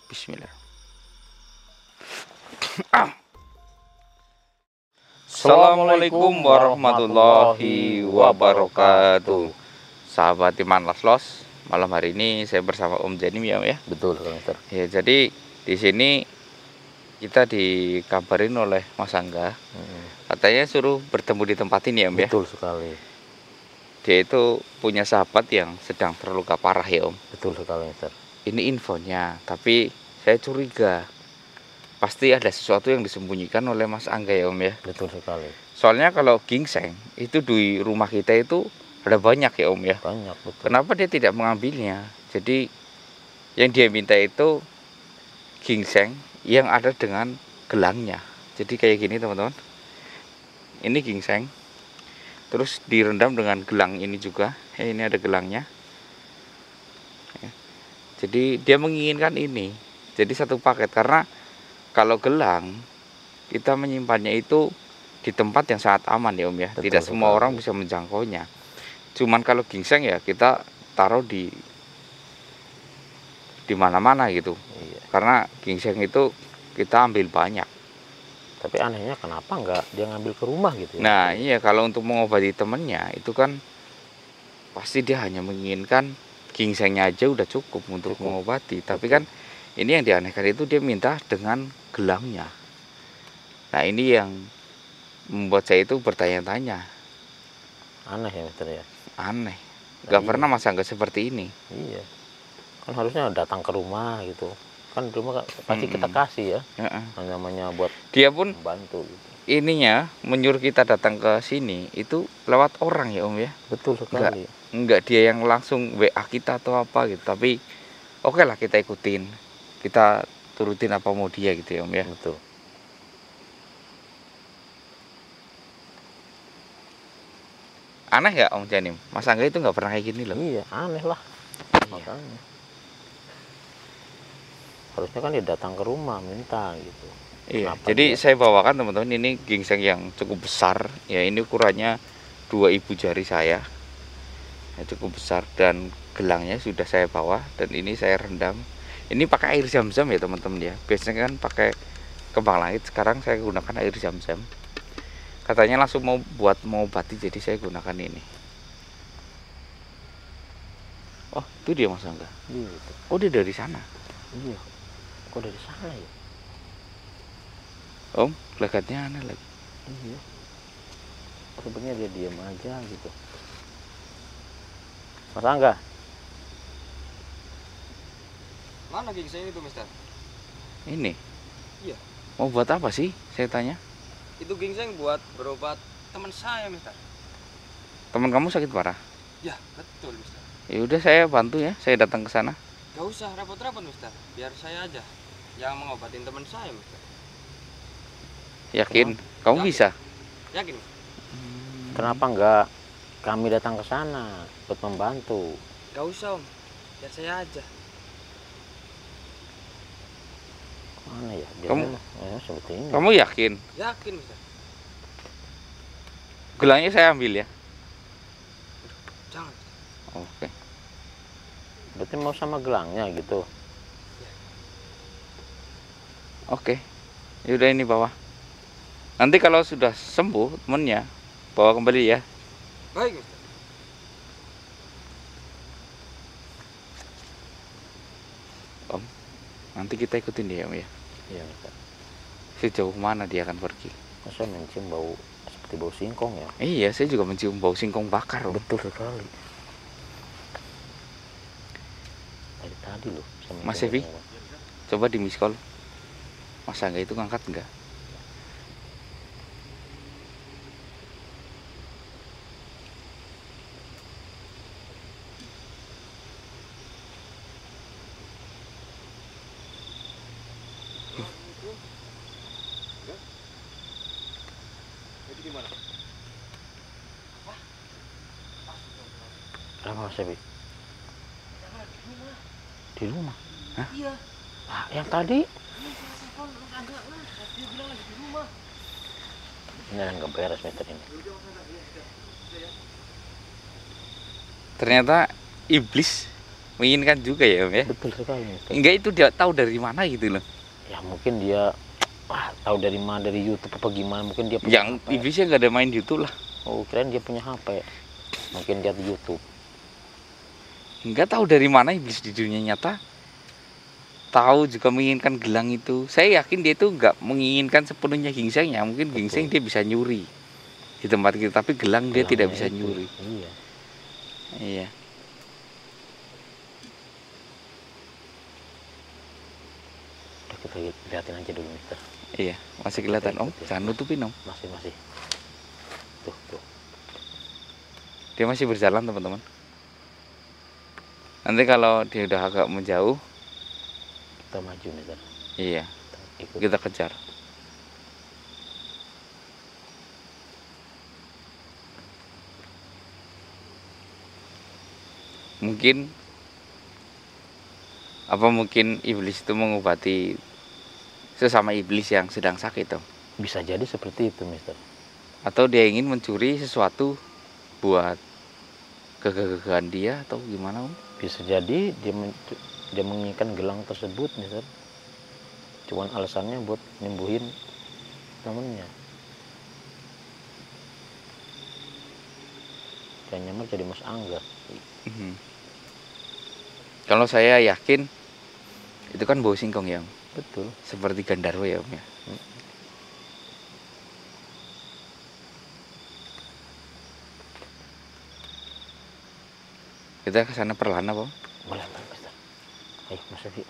Bismillah. Assalamualaikum warahmatullahi wabarakatuh. Sahabat Iman Laslos, malam hari ini saya bersama Om Janim ya, Om ya. Betul, Mister. Ya, jadi di sini kita dikabarin oleh Mas Angga, katanya suruh bertemu di tempat ini ya, Om ya. Betul sekali. Dia itu punya sahabat yang sedang terluka parah ya, Om. Betul sekali, Mister. Ini infonya, tapi saya curiga pasti ada sesuatu yang disembunyikan oleh Mas Angga ya, Om ya. Betul sekali. Soalnya kalau gingseng itu di rumah kita itu ada banyak ya, Om ya. Banyak, betul. Kenapa dia tidak mengambilnya? Jadi yang dia minta itu gingseng yang ada dengan gelangnya. Jadi kayak gini teman-teman. Ini gingseng. Terus direndam dengan gelang ini juga. Ini ada gelangnya. Jadi dia menginginkan ini. Jadi satu paket, karena kalau gelang kita menyimpannya itu di tempat yang sangat aman ya, Om ya. Betul, Tidak semua betul. orang bisa menjangkaunya. Cuman kalau gingseng ya kita taruh di mana-mana gitu. Iya. Karena gingseng itu kita ambil banyak. Tapi anehnya kenapa nggak dia ngambil ke rumah gitu ya? Nah iya, kalau untuk mengobati temennya itu kan pasti dia hanya menginginkan gingsengnya aja udah cukup untuk mengobati. Tapi kan ini yang dianehkan itu dia minta dengan gelangnya. Nah ini yang membuat saya itu bertanya-tanya. Aneh ya, Mister ya. Aneh. Nah, Gak iya. pernah Mas Angga seperti ini. Iya. Kan harusnya datang ke rumah gitu. Kan di rumah pasti kita kasih ya. Namanya buat Dia pun membantu gitu. ininya menyuruh kita datang ke sini itu lewat orang ya, Om ya. Betul sekali. Enggak dia yang langsung WA kita atau apa gitu. Tapi oke lah, kita ikutin. Kita turutin apa mau dia gitu ya, Om ya. Betul. Aneh ya Om Janim, Mas Angga itu nggak pernah kayak gini loh. Iya, aneh lah. Iya. Makanya. Harusnya kan dia datang ke rumah minta gitu. Iya, Kenapa jadi dia? saya bawakan teman-teman ini gingseng yang cukup besar. Ya ini ukurannya 2 ibu jari saya. Ya, cukup besar, dan gelangnya sudah saya bawa dan ini saya rendam. Ini pakai air zam-zam ya teman-teman ya. Biasanya kan pakai kembang langit, sekarang saya gunakan air zam-zam. Katanya langsung mau mengobati, jadi saya gunakan ini. Oh, itu dia Mas Angga. Gitu. Oh, dia dari sana. Iya. Kok dari sana ya? Om, gelagatnya aneh lagi. Iya. Sebenarnya dia diam aja gitu. Mas Angga, Mana gingseng itu, Mister? Ini. Iya. Mau buat apa sih? Saya tanya. Itu gingseng buat berobat teman saya, Mister. Teman kamu sakit parah? Ya, betul, Mister. Ya udah, saya bantu ya. Saya datang ke sana. Gak usah repot-repot, Mister. Biar saya aja yang mengobatin teman saya, Mister. Yakin? Kamu Yakin. bisa? Yakin, Mister? kenapa nggak kami datang ke sana buat membantu? Gak usah, Om. Biar saya aja. Mana ya? Dia Kamu- memang, seperti ini. Kamu yakin? Yakin, Mister. Gelangnya saya ambil ya. Jangan, Mister. Oke. Berarti mau sama gelangnya gitu. Oke. Yaudah, ini bawa. Nanti kalau sudah sembuh temennya, bawa kembali ya. Baik, Mister. Om, nanti kita ikutin dia Om ya. Iya, Mister. Sejauh mana dia akan pergi? Saya mencium bau seperti bau singkong ya. Iya, saya juga mencium bau singkong bakar Om. Betul sekali. Dari tadi loh. saya Mas mencium Evi? bau. Coba di miss call. Mas Angga itu ngangkat enggak? Jadi gimana? Kenapa Mas Evi? Di rumah? Hah? Iya. Ah, yang tadi? Dia bilang lagi di rumah. Ini yang nggak beres Mister ini. Ternyata iblis menginginkan juga ya Om ya. Betul sekali Mister. Enggak, itu dia tahu dari mana gitu loh. Ya mungkin dia tahu dari mana, dari YouTube apa gimana, mungkin dia punya Yang HP. iblisnya nggak ada main YouTube lah. Oh kirain dia punya HP, mungkin dia di YouTube. Enggak tahu dari mana iblis di dunia nyata. Tahu juga menginginkan gelang itu. Saya yakin dia itu nggak menginginkan sepenuhnya gingsengnya. Mungkin gingseng dia bisa nyuri di tempat kita, tapi gelang dia tidak bisa Gelangnya itu, nyuri. iya. Iya. Udah kita lihatin aja dulu Mister. Iya, masih kelihatan Om. Ikut ya. Jangan nutupin Om. Masih. Tuh. Dia masih berjalan teman-teman. Nanti kalau dia udah agak menjauh, Kita maju Mister. iya, Kita ikut. kita kejar. Mungkin iblis itu mengobati sesama iblis yang sedang sakit Om. Bisa jadi seperti itu Mister. Atau dia ingin mencuri sesuatu buat kegagahan dia atau gimana Om? Bisa jadi dia menginginkan gelang tersebut Mister. Cuman alasannya buat nyembuhin temennya. Dan nyamar jadi Mas Angga. Kalau saya yakin itu kan bau singkong ya Om. Betul. Seperti Gandarwa ya Om ya. Kita ke sana perlahan apa Om? Boleh Mister. Ayo masuk yuk.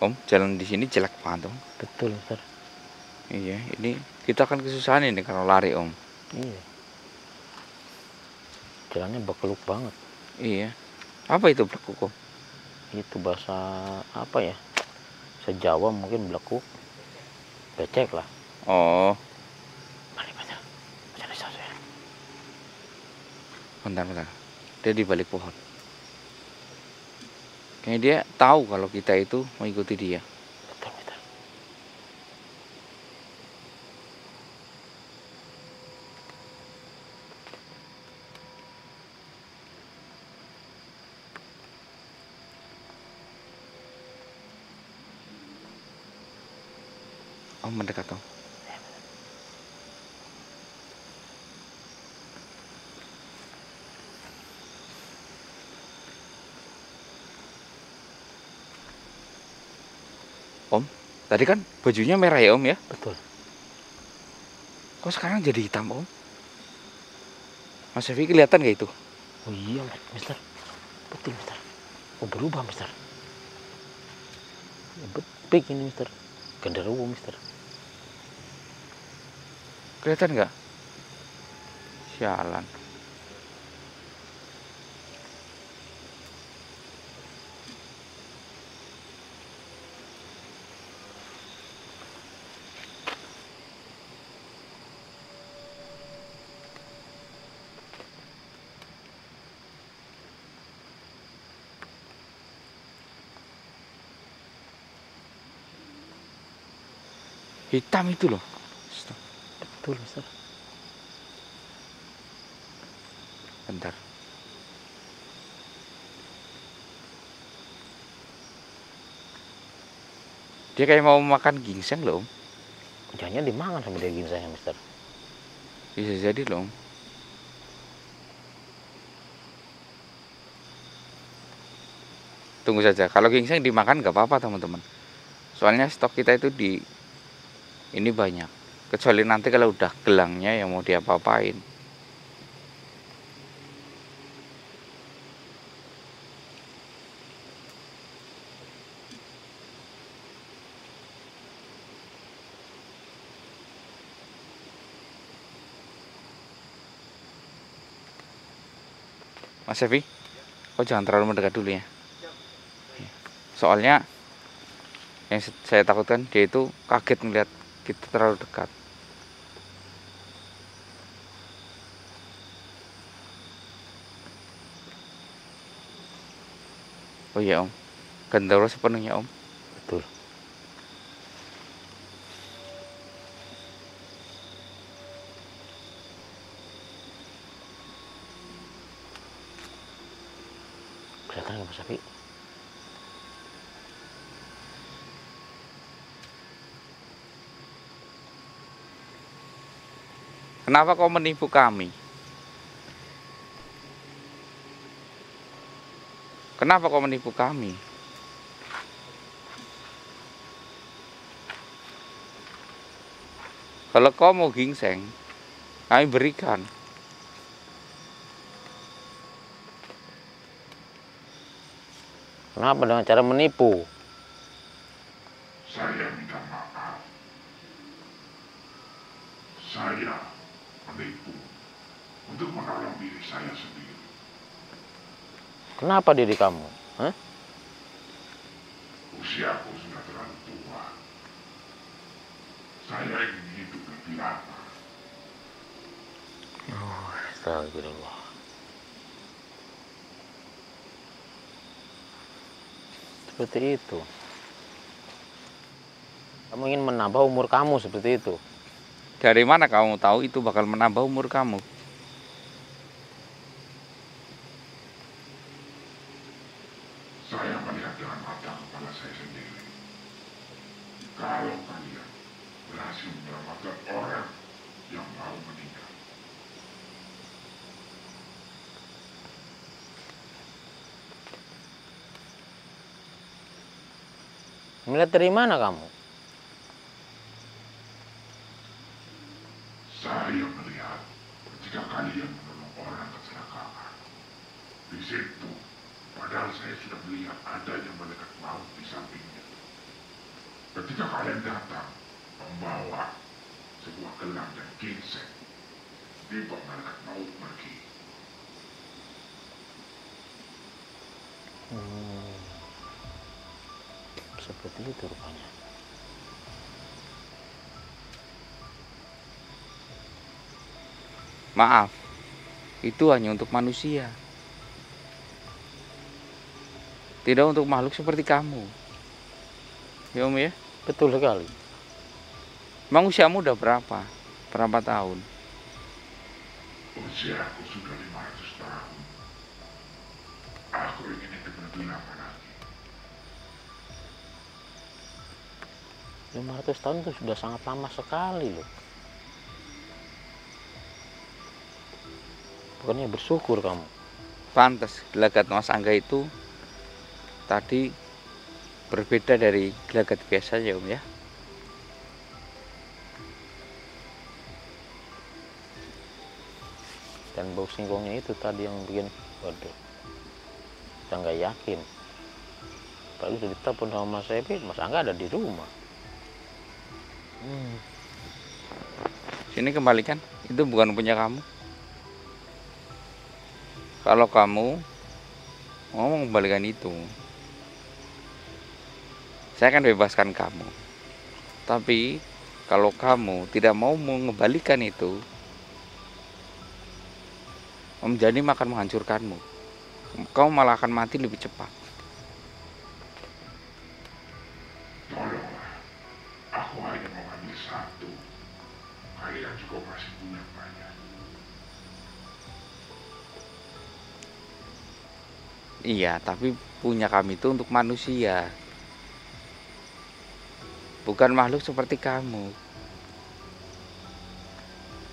Om, jalan di sini jelek banget Om. Betul Mister. Iya, ini kita akan kesusahan ini kalau lari Om. Iya. Jalannya bekeluk banget. Iya. Apa itu blekuk Om? Itu bahasa apa ya? Sejawa mungkin belekuk. Becek lah. Oh, Mari Mister. Cari saya. bentar. Dia di balik pohon. Kayaknya dia tahu kalau kita itu mengikuti dia. Betul Mister. Om mendekat Om. Om, tadi kan bajunya merah ya Om ya? Betul. Kok sekarang jadi hitam Om? Mas Evi kelihatan gak itu? Oh iya Mister. Betul Mister. Oh berubah Mister. Big ini Mister. Genderuwo Mister. Kelihatan nggak? Sialan. Hitam itu loh. Betul Mister. Bentar. Dia kayak mau makan ginseng loh Om. Jangan dimakan sama dia ginsengnya Mister. Bisa jadi loh Om. Tunggu saja. Kalau ginseng dimakan nggak apa-apa teman-teman. Soalnya stok kita itu di ini banyak. Kecuali nanti kalau udah gelangnya yang mau diapa-apain. Mas Evi, kok jangan terlalu mendekat dulu ya. Soalnya yang saya takutkan dia itu kaget melihat kita terlalu dekat. Oh iya Om, Gentoro sepenuhnya Om. Betul. Kelihatan nggak Mas Sapi? Kenapa kau menipu kami? Kenapa kau menipu kami? Kalau kau mau gingseng, kami berikan. Kenapa dengan cara menipu? Saya minta maaf. Saya menipu untuk menolong diri saya sendiri. Kenapa diri kamu? Hah? Usiaku sudah terlalu tua. Saya ingin hidup lebih lama. Astagfirullah. Seperti itu. Kamu ingin menambah umur kamu seperti itu. Dari mana kamu tahu itu bakal menambah umur kamu? Saya melihat dengan mata kepala saya sendiri. Kalau kalian berhasil menyelamatkan orang yang mau meninggal, Melihat dari mana kamu? saya melihat ketika kalian menolong orang kecelakaan. Di situ, padahal saya sudah melihat ada yang malaikat maut di sampingnya. Ketika kalian datang membawa sebuah gelang dan ginseng, tiba malaikat maut pergi. Seperti itu rupanya. Maaf, itu hanya untuk manusia. Tidak untuk makhluk seperti kamu. Ya Om ya? Betul sekali. Emang usiamu udah berapa? Berapa tahun? Usiaku sudah 500 tahun. Aku ingin hidup lebih lama lagi. 500 tahun itu sudah sangat lama sekali loh. Bukannya bersyukur kamu. Pantas gelagat Mas Angga itu tadi berbeda dari gelagat biasa ya Om ya. Dan bau singkongnya itu tadi yang bikin, waduh, kita nggak yakin. Padahal sudah ditelepon sama Mas Epi, Mas Angga ada di rumah. Sini kembalikan, itu bukan punya kamu. Kalau kamu mau mengembalikan itu, saya akan bebaskan kamu. Tapi kalau kamu tidak mau mengembalikan itu, Om Jani akan menghancurkanmu. Kau malah akan mati lebih cepat. Tolonglah, aku hanya mau ambil satu. Kalian juga masih punya banyak. Iya, tapi punya kami itu untuk manusia, bukan makhluk seperti kamu.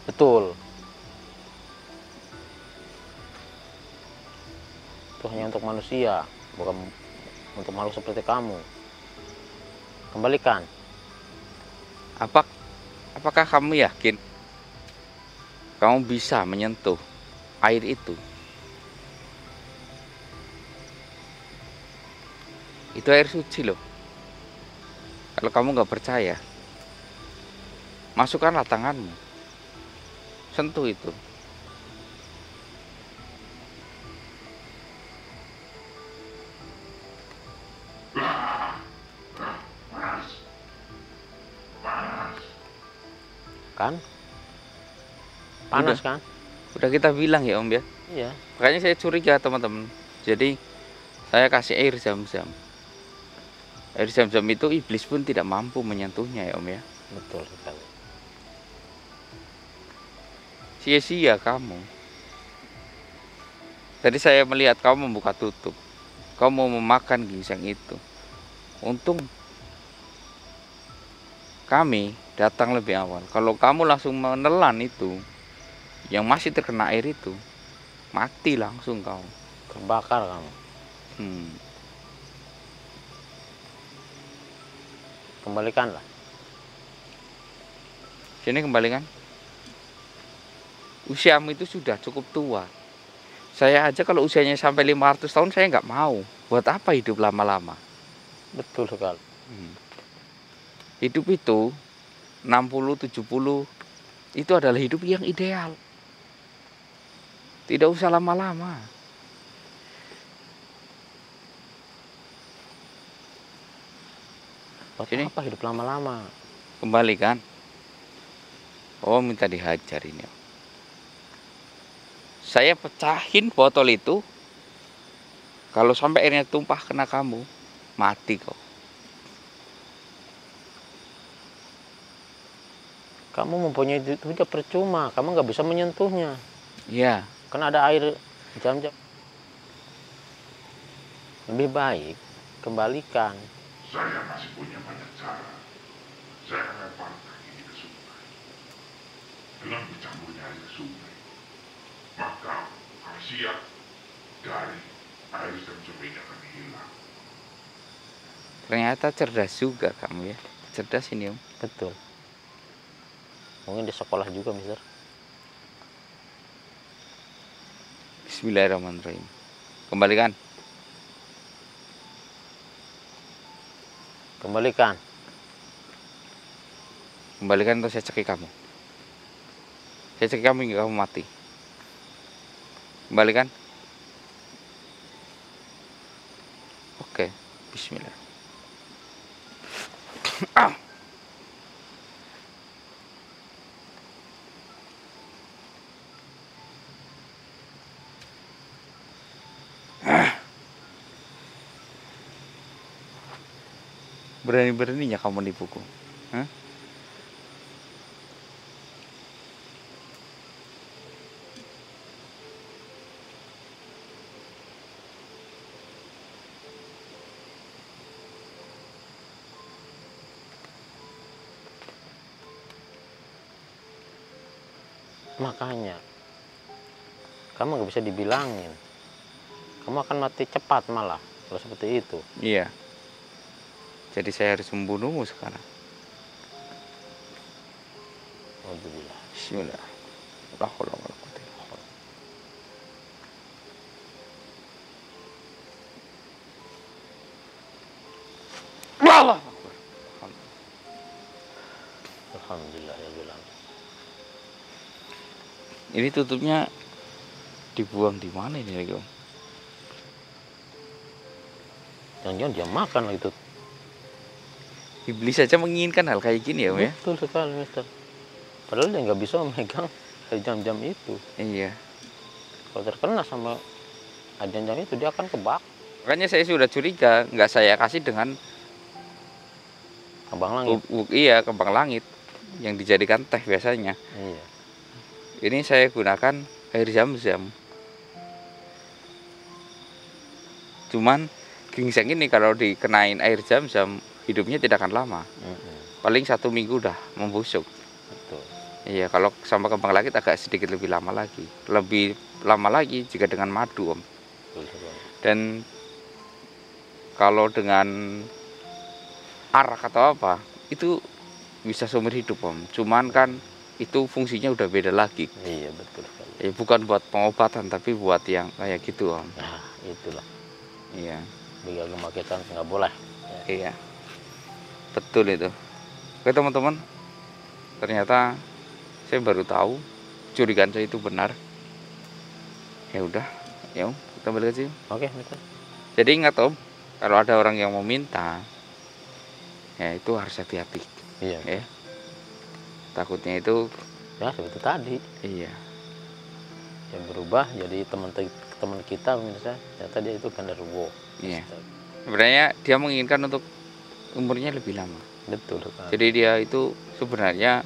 Betul. Itu hanya untuk manusia, bukan untuk makhluk seperti kamu. Kembalikan. Apakah kamu yakin kamu bisa menyentuh air itu? Itu air suci loh. Kalau kamu nggak percaya, masukkanlah tanganmu, sentuh itu. Panas. Panas. Kan? Panas kan? Udah kita bilang ya Om ya. Iya. Makanya saya curiga teman-teman. Jadi Saya kasih air zam-zam. Air zam-zam itu iblis pun tidak mampu menyentuhnya ya Om ya. Betul sekali. Sia-sia kamu. Tadi saya melihat kamu membuka tutup. Kamu mau memakan ginseng itu. Untung kami datang lebih awal. Kalau kamu langsung menelan itu, yang masih terkena air itu, mati langsung kau. Terbakar kamu. Kembalikanlah. Sini kembalikan. Usiamu itu sudah cukup tua. Saya aja kalau usianya sampai 500 tahun saya nggak mau. Buat apa hidup lama-lama? Betul sekali. Hidup itu 60, 70 itu adalah hidup yang ideal. Tidak usah lama-lama. Buat Sini. apa hidup lama-lama? Kembalikan. Oh, minta dihajar ini. Saya pecahin botol itu. Kalau sampai airnya tumpah kena kamu, mati kau. Kamu mempunyai itu udah percuma, kamu nggak bisa menyentuhnya. Iya. Karena ada air jam-jam. Lebih baik kembalikan. Saya masih punya banyak cara. Saya lemparkan ini ke sungai. Dengan bercampurnya air sungai, maka khasiat dari air zam-zam ini akan hilang. Ternyata cerdas juga kamu ya. Cerdas ini Om. Betul. Mungkin di sekolah juga, Mister. Bismillahirrahmanirrahim. Kembalikan. Kembalikan. Kembalikan atau saya cekik kamu. Saya cekik kamu hingga kamu mati. Kembalikan. Oke. Bismillah. Ah. Berani-beraninya kamu nipuku. Hah? Makanya kamu nggak bisa dibilangin. Kamu akan mati cepat malah kalau seperti itu. Iya. Jadi saya harus membunuhmu sekarang. Alhamdulillah. Bismillah. La haula wala quwwata illa billah. Allah. Alhamdulillah ya bilang. Ini tutupnya dibuang di mana ini lagi Om? Jangan-jangan dia makan lagi tuh. Iblis saja menginginkan hal kayak gini ya Om ya? Betul sekali, Mister. Padahal dia nggak bisa memegang jam-jam itu. Iya. Kalau terkena sama jam-jam itu dia akan kebak. Makanya saya sudah curiga, nggak saya kasih dengan Kembang langit. iya kembang langit yang dijadikan teh biasanya. Iya. Ini saya gunakan air zam-zam. Cuman ginseng ini kalau dikenain air zam-zam hidupnya tidak akan lama. Paling 1 minggu udah membusuk. Betul. Iya, kalau sama kembang langit agak sedikit lebih lama lagi. Lebih lama lagi jika dengan madu Om. Betul sekali. Dan kalau dengan arak atau apa itu bisa seumur hidup Om. Cuman kan itu fungsinya udah beda lagi. Iya betul sekali. Bukan buat pengobatan tapi buat yang kayak gitu Om. Nah itulah. Iya. Bagi agama kita nggak boleh. Iya. Betul itu. Oke teman-teman. Ternyata saya baru tahu curigaan saya itu benar. Ya udah, ya Om, kita balik aja. Oke, Mister. Jadi ingat Om, kalau ada orang yang mau minta, ya itu harus hati-hati. Iya. Ya. Takutnya itu Ya seperti tadi. iya. Yang berubah jadi teman kita pemirsa, ternyata dia itu gandarwo. Iya. Sebenarnya dia menginginkan untuk umurnya lebih lama. Betul sekali. Jadi dia itu sebenarnya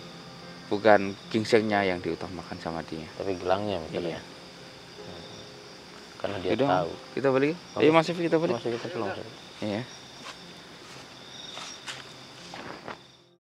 bukan gingsengnya yang diutamakan sama dia. Tapi gelangnya mungkin Iya. ya. Karena dia Yaudah, tahu. kita balik. Oke. Ayo Mas Evi, kita balik. Masih kita pulang. Iya.